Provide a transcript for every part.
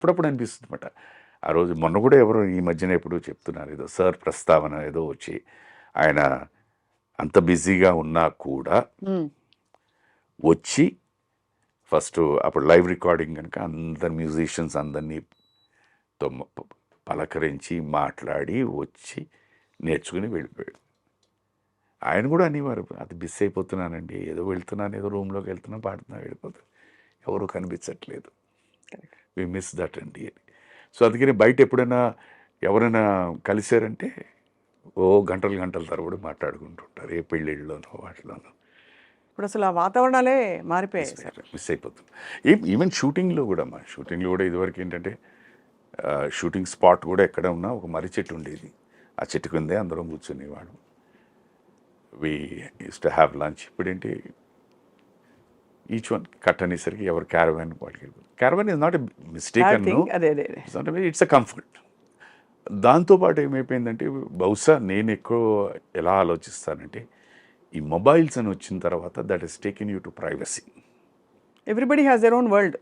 అప్పుడప్పుడు అనిపిస్తుంది అనమాట. ఆ రోజు మొన్న కూడా ఎవరో ఈ మధ్యన ఎప్పుడు చెప్తున్నారు, ఏదో సార్ ప్రస్తావన ఏదో వచ్చి ఆయన అంత బిజీగా ఉన్నా కూడా వచ్చి ఫస్ట్ అప్పుడు లైవ్ రికార్డింగ్ కనుక అందరు మ్యూజిషియన్స్ అందరినీ పలకరించి మాట్లాడి వచ్చి నేర్చుకుని వెళ్ళిపోయాడు. ఆయన కూడా అనేవారు, అది మిస్ అయిపోతున్నానండి, ఏదో వెళ్తున్నాను, ఏదో రూమ్లోకి వెళ్తున్నా పాడుతున్నా వెళ్ళిపోతాను, ఎవరు కనిపించట్లేదు, వి మిస్ దట్ అండి అని. సో అందుకని బయట ఎప్పుడైనా ఎవరైనా కలిశారంటే ఓ గంటలు గంటల తరబడి మాట్లాడుకుంటుంటారు, ఏ పెళ్ళిళ్ళలోనో వాటిలోనో. ఇప్పుడు అసలు ఆ వాతావరణాలే మారిపోయాయి సార్. మిస్ అయిపోతుంది. ఈవెన్ షూటింగ్లో కూడా ఇదివరకు ఏంటంటే షూటింగ్ స్పాట్ కూడా ఎక్కడ ఉన్నా ఒక మర్రి చెట్టు ఉండేది, ఆ చెట్టు కిందే అందరం కూర్చునేవాడు, వి యూస్ టు హ్యావ్ లంచ్. ఇప్పుడేంటి ఈచ్ వన్ కట్ అనేసరికి ఎవరు క్యారవాన్ వాళ్ళకి వెళ్ళిపోతుంది. Caravan is not a mistake అన్న, ఇట్స్ ఎ కంఫర్ట్. దాంతోపాటు ఏమైపోయిందంటే బహుశా నేను ఎక్కువ ఎలా ఆలోచిస్తానంటే ఈ మొబైల్స్ అని వచ్చిన తర్వాత that is taken you to privacy. Everybody has their own world.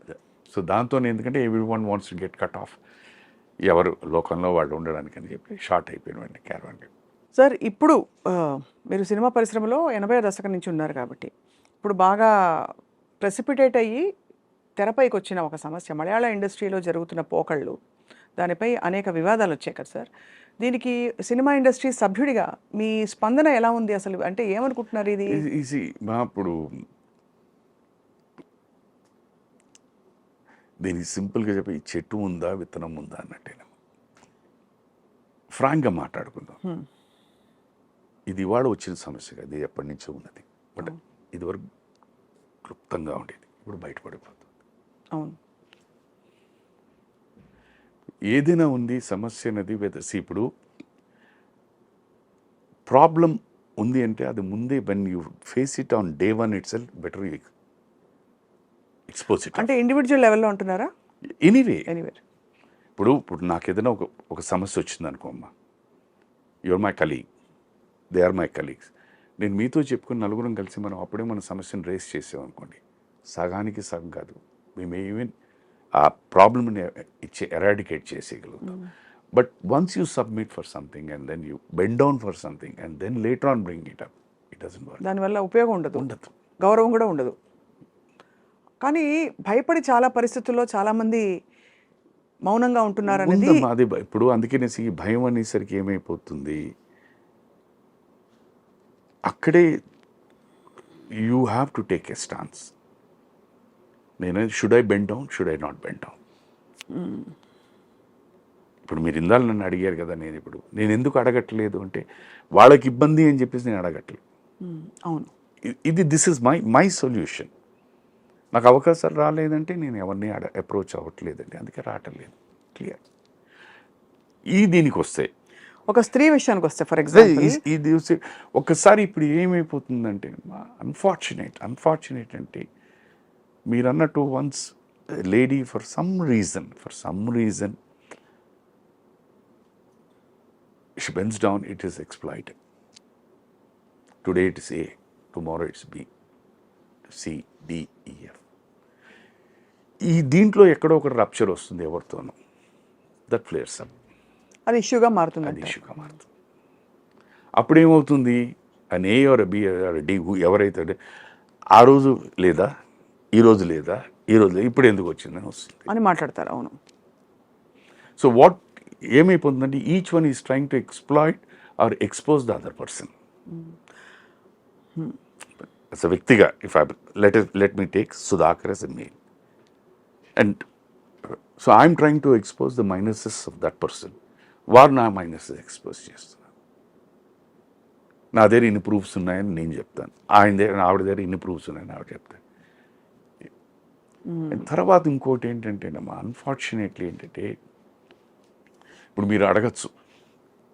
So దాంతో ఎందుకంటే every one wants to get cut off, ఎవరు లోకంలో వాళ్ళు ఉండడానికి అని చెప్పి షార్ట్ అయిపోయిన క్యారవాన్. సార్ ఇప్పుడు మీరు సినిమా పరిశ్రమలో 80వ దశకం నుంచి ఉన్నారు కాబట్టి ఇప్పుడు బాగా ప్రెసిపిటేట్ అయ్యి తెరపైకి వచ్చిన ఒక సమస్య మలయాళ ఇండస్ట్రీలో జరుగుతున్న పోకళ్ళు, దానిపై అనేక వివాదాలు వచ్చాయి కదా సార్. దీనికి సినిమా ఇండస్ట్రీ సభ్యుడిగా మీ స్పందన ఎలా ఉంది అసలు? అంటే ఏమనుకుంటున్నారు ఇది? ఈజీ మా ఇప్పుడు దీనికి సింపుల్గా చెప్పి ఈ చెట్టు ఉందా విత్తనం ఉందా అన్నట్టేనా, ఫ్రాంక్గా మాట్లాడుకుందాం. ఇది ఇవాళ వచ్చిన సమస్య కాదు, ఇది ఎప్పటి నుంచో ఉన్నది. బట్ ఇదివరకు క్లుప్తంగా ఉండేది, ఇప్పుడు బయటపడిపోతుంది. అవును, ఏదైనా ఉంది సమస్య అనేది ఇప్పుడు ప్రాబ్లం ఉంది అంటే అది ముందే when you face it on day one it self better you expose it. అంటే ఇండివిజువల్ లెవెల్లో అంటున్నారా? ఎనీవేర్. ఇప్పుడు నాకు ఏదైనా ఒక సమస్య వచ్చింది అనుకో అమ్మా, your my colleague, they are my colleagues, నేను మీతో చెప్పుకుని నలుగురం కలిసి మనం అప్పుడే మన సమస్యను రేస్ చేసామనుకోండి, సగానికి సగం కాదు, మేము ఈవెన్ ఆ ప్రాబ్లమ్ని ఎరాడికేట్ చేసేయగలుగుతాం. But once you submit for something and then you bend down for something and then later on bring it up, it doesn't work. దానివల్ల ఉపయోగం ఉండదు, గౌరవం కూడా ఉండదు. కానీ భయపడి చాలా పరిస్థితుల్లో చాలామంది మౌనంగా ఉంటున్నారు అనేది అది. ఇప్పుడు అందుకనేసి ఈ భయం అనేసరికి ఏమైపోతుంది, అక్కడే you have to take a stance. నేను should I bend down, should I not bend down. ఇప్పుడు మీరు ఇందాక నన్ను అడిగారు కదా, నేను ఎందుకు అడగట్లేదు అంటే వాళ్ళకి ఇబ్బంది అని చెప్పేసి నేను అడగట్లేదు. అవును, దిస్ ఇస్ మై సొల్యూషన్. నాకు అవకాశాలు రాలేదంటే నేను ఎవరిని అప్రోచ్ అవ్వట్లేదండి, అందుకే రావట్లేదు. క్లియర్. దీనికి వస్తే ఒక స్త్రీ విషయానికి వస్తే ఫర్ ఎగ్జాంపుల్ ఇది ఒక్కసారి ఇప్పుడు ఏమైపోతుందంటే అన్ఫార్చునేట్ అంటే మీరు అన్నట్టు once lady for some reason she bends down, it is exploited. Today it is A, tomorrow it's B, C, D, E, F. దీంట్లో ఎక్కడో ఒక రప్చర్ వస్తుంది ఎవరితోనో, దట్ ఫ్లేర్స్ అప్, అది ఇష్యూగా మారుతుంది. అప్పుడు ఏమవుతుంది, an A or a B or a D ఎవరైతే ఆ రోజు లేదా ఈ రోజు లేదా ఇప్పుడు ఎందుకు వచ్చిందని వస్తుంది అని మాట్లాడతారు. అవును. సో వాట్ ఏమైపోతుందంటే each one is trying to exploit or expose the other person. as a వ్యక్తిగా if I let me take Sudhakar as a male and so I'm trying to expose the minuses of that person. వారు నా minuses expose చేస్తున్నారు. నా దగ్గర ఇన్ని proofs ఉన్నాయని నేను చెప్తాను, ఆవిడ దగ్గర ఇన్ని ప్రూఫ్స్ ఉన్నాయని ఆవిడ చెప్తాను. తర్వాత ఇంకోటి ఏంటంటే అన్ఫార్చునేట్లీ ఏంటంటే ఇప్పుడు మీరు అడగచ్చు,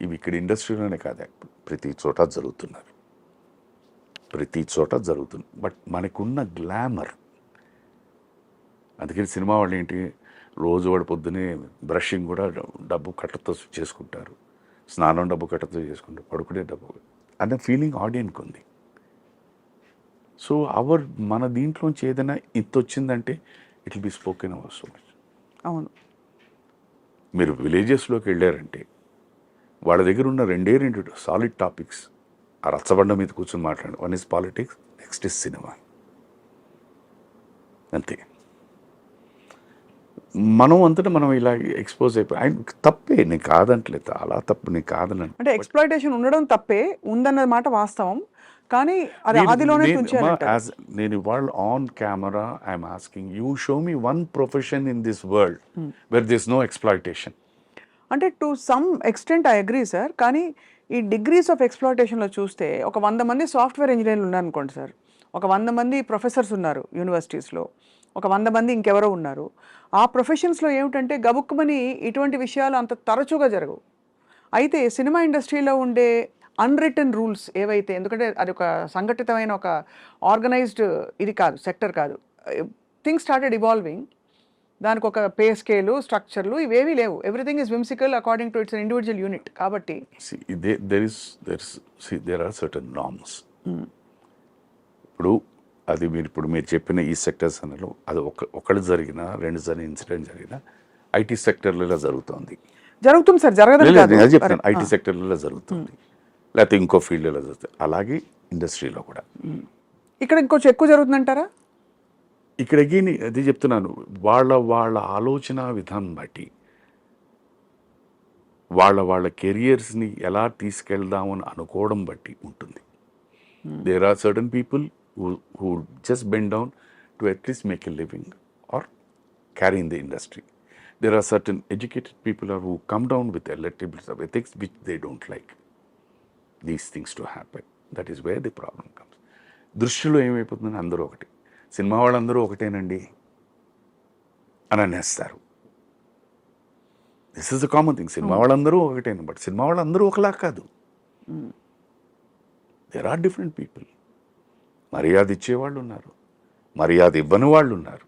ఇవి ఇక్కడ ఇండస్ట్రీలోనే కాదు ప్రతి చోట జరుగుతుంది. బట్ మనకున్న గ్లామర్, అందుకని సినిమా వాళ్ళు ఏంటి రోజు వాడు పొద్దునే బ్రషింగ్ కూడా డబ్బు కట్టతో చేసుకుంటారు, స్నానం డబ్బు కట్టతో చేసుకుంటారు, పడుకునే డబ్బు అనే ఫీలింగ్ ఆడియన్కి ఉంది. సో మన దీంట్లోంచి ఏదైనా ఇంత వచ్చిందంటే it will be spoken hour so much. అవును. మీరు విలేజెస్లోకి వెళ్ళారంటే వాళ్ళ దగ్గర ఉన్న రెండు సాలిడ్ టాపిక్స్ ఆ రచ్చబండ మీద కూర్చొని మాట్లాడండి. One is politics, next is cinema. అంతే. మనం అంతటా మనం ఇలా ఎక్స్పోజ్ అయిపోయి ఆయన తప్పే, నేను కాదంటలేదు, చాలా తప్పు, నేను కాదనండి. అంటే ఎక్స్‌ప్లాయిటేషన్ ఉండడం తప్పే, ఉందన్న మాట వాస్తవం. కానీ అది ఆదిలోనే తుంచారంటారు. నేను ఇవాళ on camera I'm asking you show me one profession in this world where this no exploitation. అంటే to some extent I agree sir. కానీ ఈ డిగ్రీస్ ఆఫ్ ఎక్స్‌ప్లాయిటేషన్‌లో చూస్తే ఒక 100 మంది సాఫ్ట్‌వేర్ ఇంజినీర్లు ఉన్నారనుకోండి సార్. ఒక 100 మంది ప్రొఫెసర్స్ ఉన్నారు యూనివర్సిటీస్‌లో. ఒక 100 మంది ఇంకెవరో ఉన్నారు. ఆ ప్రొఫెషన్స్‌లో ఏమిటంటే గబుక్కుమని ఇటువంటి విషయాలు అంత తరచుగా జరగవు. అయితే సినిమా ఇండస్ట్రీలో ఉండే అన్‌రిటెన్ రూల్స్ ఏవైతే, ఎందుకంటే అది ఒక సంఘటితమైన ఒక ఆర్గనైజ్డ్ ఇది కాదు, సెక్టర్ కాదు. Things started evolving. దానికి ఒక పే స్కేలు, స్ట్రక్చర్లు ఇవేవీ లేవు. Everything is whimsical according to it's individual unit. కాబట్టి there are certain norms. ఇప్పుడు అది మీరు చెప్పిన ఈ సెక్టర్స్ అన్నలో అది ఒకటి జరిగినా, రెండు జరిగిన ఇన్సిడెంట్ జరిగినా ఐటీ సెక్టర్లో ఇలా జరుగుతుంది. జరుగుతుంది సార్, జరగదని కాదు. అది చెప్తాను, ఐటీ సెక్టర్లో జరుగుతుంది, లేకపోతే ఇంకో ఫీల్డ్లో జరుగుతుంది. అలాగే ఇండస్ట్రీలో కూడా. ఇక్కడ ఇంకొంచెం ఎక్కువ జరుగుతుందంటారా? ఇక్కడ అగైన్ అది చెప్తున్నాను, వాళ్ళ ఆలోచన విధానం బట్టి, వాళ్ళ కెరియర్స్ని ఎలా తీసుకెళ్దామని అనుకోవడం బట్టి ఉంటుంది. There are certain people who just bend down to at least make a living or carry in the industry. There are certain educated people who come down with a little bit of ethics which they don't like these things to happen. That is where the problem comes. దృష్టిలో ఏమైపోతుందని అందరూ ఒకటి, cinema వాళ్ళందరూ ఒకటేనండి అని అనేస్తారు. This is a common thing. Cinema వాళ్ళందరూ ఒకటేను, but cinema వాళ్ళందరూ ఒకలా కాదు. There are different people. మర్యాద ఇచ్చేవాళ్ళు ఉన్నారు, మర్యాద ఇవ్వని వాళ్ళు ఉన్నారు.